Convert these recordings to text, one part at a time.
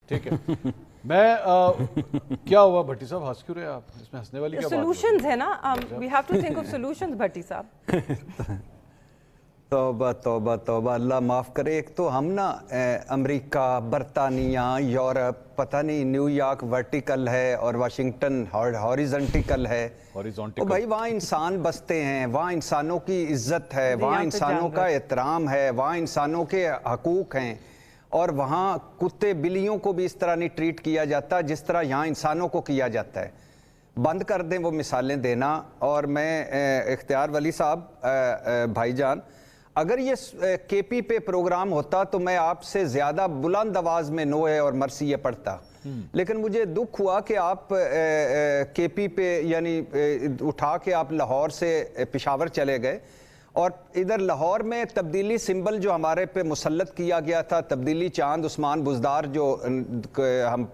ٹھیک ہے میں کیا ہوا بھٹی صاحب ہنس کیوں رہے آپ اس میں ہنسنے والی کیا بات ہے سولوشنز ہے نا we have to think of solutions Bhatti صاحب توبہ توبہ توبہ اللہ معاف کرے ایک تو ہم نا امریکہ برطانیہ یورپ پتہ نہیں نیو یارک ورٹیکل ہے اور واشنگٹن ہاریزنٹیکل ہے بھائی وہاں انسان بستے ہیں وہاں انسانوں کی عزت ہے وہاں انسانوں کا احترام ہے وہاں انسانوں کے حقوق ہیں اور وہاں کتے بلیوں کو بھی اس طرح نہیں ٹریٹ کیا جاتا جس طرح یہاں انسانوں کو کیا جاتا ہے بند کر دیں وہ مثالیں دینا اور میں اختیار ولی صاحب بھائی جان اگر یہ کے پی پہ پروگرام ہوتا تو میں آپ سے زیادہ بلند آواز میں نوے اور مرثیے پڑھتا لیکن مجھے دکھ ہوا کہ آپ کے پی پہ یعنی اٹھا کے آپ لاہور سے پشاور چلے گئے اور ادھر لاہور میں تبدیلی سمبل جو ہمارے پہ مسلط کیا گیا تھا تبدیلی چاند عثمان بزدار جو ہم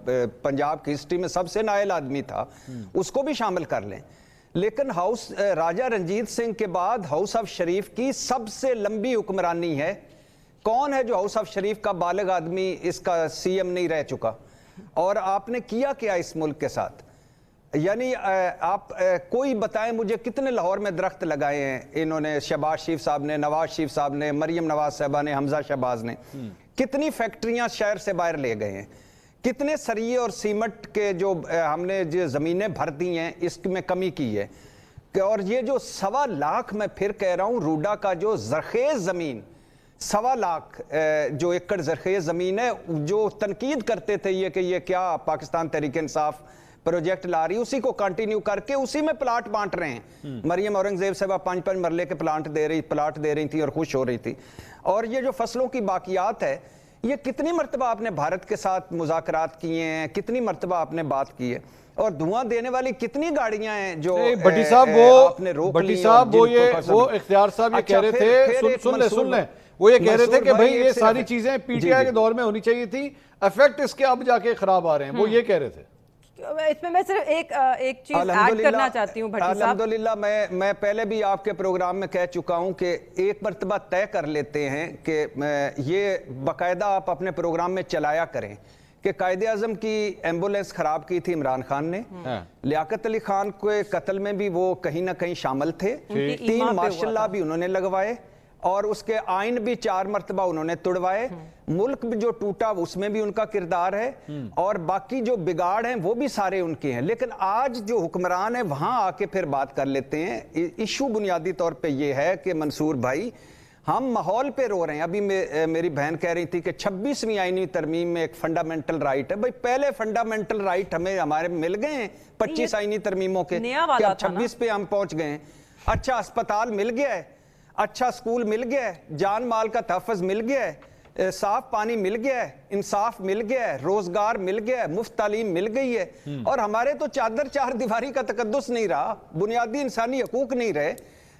پنجاب کی ہسٹری میں سب سے نائل آدمی تھا اس کو بھی شامل کر لیں لیکن راجہ رنجیت سنگھ کے بعد ہاؤس آف شریف کی سب سے لمبی حکمرانی ہے کون ہے جو ہاؤس آف شریف کا بالغ آدمی اس کا سی ایم نہیں رہ چکا اور آپ نے کیا کیا اس ملک کے ساتھ یعنی آپ کوئی بتائیں مجھے کتنے لاہور میں درخت لگائے ہیں انہوں نے شہباز شریف صاحب نے نواز شریف صاحب نے مریم نواز صاحبہ نے حمزہ شہباز نے کتنی فیکٹریاں شہر سے باہر لے گئے ہیں کتنے سریے اور سیمنٹ کے جو ہم نے جو زمینیں بھر دی ہیں اس میں کمی کی ہے اور یہ جو 1.25 لاکھ میں پھر کہہ رہا ہوں روڈا کا جو زرخیز زمین 1.25 لاکھ جو ایکڑ زرخیز زمین ہے جو تنقید کرتے تھے یہ کہ یہ کیا پاکستان تحریک انصاف پروجیکٹ لا رہی اسی کو کنٹینیو کر کے اسی میں پلاٹ بانٹ رہے ہیں مریم اورنگزیب صاحبہ 5 مرلے کے پلاٹ دے رہی تھی اور خوش ہو رہی تھی اور یہ جو فصلوں کی باقیات ہے یہ کتنی مرتبہ آپ نے بھارت کے ساتھ مذاکرات کیے ہیں کتنی مرتبہ آپ نے بات کی ہے اور دھواں دینے والی کتنی گاڑیاں ہیں جو بھٹی صاحب وہ اختیار صاحب یہ کہہ رہے تھے سن لیں وہ یہ کہہ رہے تھے کہ بھائی یہ ساری چیزیں پی ٹی آئی کے دور میں ہونی چاہیے تھی ایفیکٹ اس کے اب جا کے خراب آ رہے ہیں وہ یہ کہہ رہے تھے اس میں صرف ایک چیز ایڈ کرنا چاہتی ہوں بھٹی صاحب الحمدللہ میں پہلے بھی آپ کے پروگرام میں کہہ چکا ہوں کہ ایک مرتبہ طے کر لیتے ہیں کہ یہ باقاعدہ آپ اپنے پروگرام میں چلایا کریں کہ قائد اعظم کی ایمبولینس خراب کی تھی عمران خان نے لیاقت علی خان کے قتل میں بھی وہ کہیں نہ کہیں شامل تھے 3 مارشل لا بھی انہوں نے لگوائے اور اس کے آئین بھی 4 مرتبہ انہوں نے توڑوائے ملک جو ٹوٹا اس میں بھی ان کا کردار ہے اور باقی جو بگاڑ ہیں وہ بھی سارے ان کے ہیں لیکن آج جو حکمران ہیں وہاں آ کے پھر بات کر لیتے ہیں ایشو بنیادی طور پہ یہ ہے کہ منصور بھائی ہم ماحول پہ رو رہے ہیں ابھی میری بہن کہہ رہی تھی کہ 26ویں آئینی ترمیم میں ایک فنڈامنٹل رائٹ ہے بھائی پہلے فنڈامنٹل رائٹ ہمارے مل گئے ہیں 25 آئینی ترمیموں کے کہ اب 26 پہ ہم پہنچ گئے ہیں اچھا اسپتال مل گیا ہے اچھا سکول مل گیا ہے جان مال کا تحفظ مل گیا ہے صاف پانی مل گیا ہے انصاف مل گیا ہے روزگار مل گیا ہے مفت تعلیم مل گئی ہے اور ہمارے تو چادر 4 دیواری کا تقدس نہیں رہا بنیادی انسانی حقوق نہیں رہے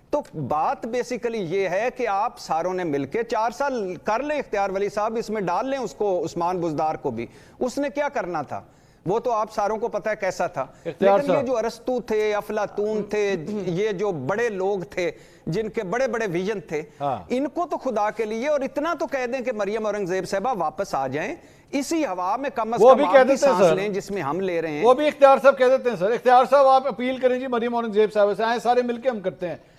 تو بات بیسیکلی یہ ہے کہ آپ ساروں نے مل کے 4 سال کر لیں اختیار ولی صاحب اس میں ڈال لیں اس کو عثمان بزدار کو بھی اس نے کیا کرنا تھا وہ تو آپ ساروں کو پتہ ہے کیسا تھا لیکن یہ جو ارسطو تھے افلاطون تھے یہ جو بڑے لوگ تھے جن کے بڑے بڑے ویژن تھے ان کو تو خدا کے لیے اور اتنا تو کہہ دیں کہ مریم اورنگزیب صاحبہ واپس آ جائیں اسی ہوا میں کم از کم آپ بھی سانس لیں جس میں ہم لے رہے ہیں وہ بھی اختیار صاحب کہہ دیتے ہیں سر اختیار صاحب آپ اپیل کریں جی مریم اورنگزیب صاحب سے آئیں سارے مل کے ہم کرتے ہیں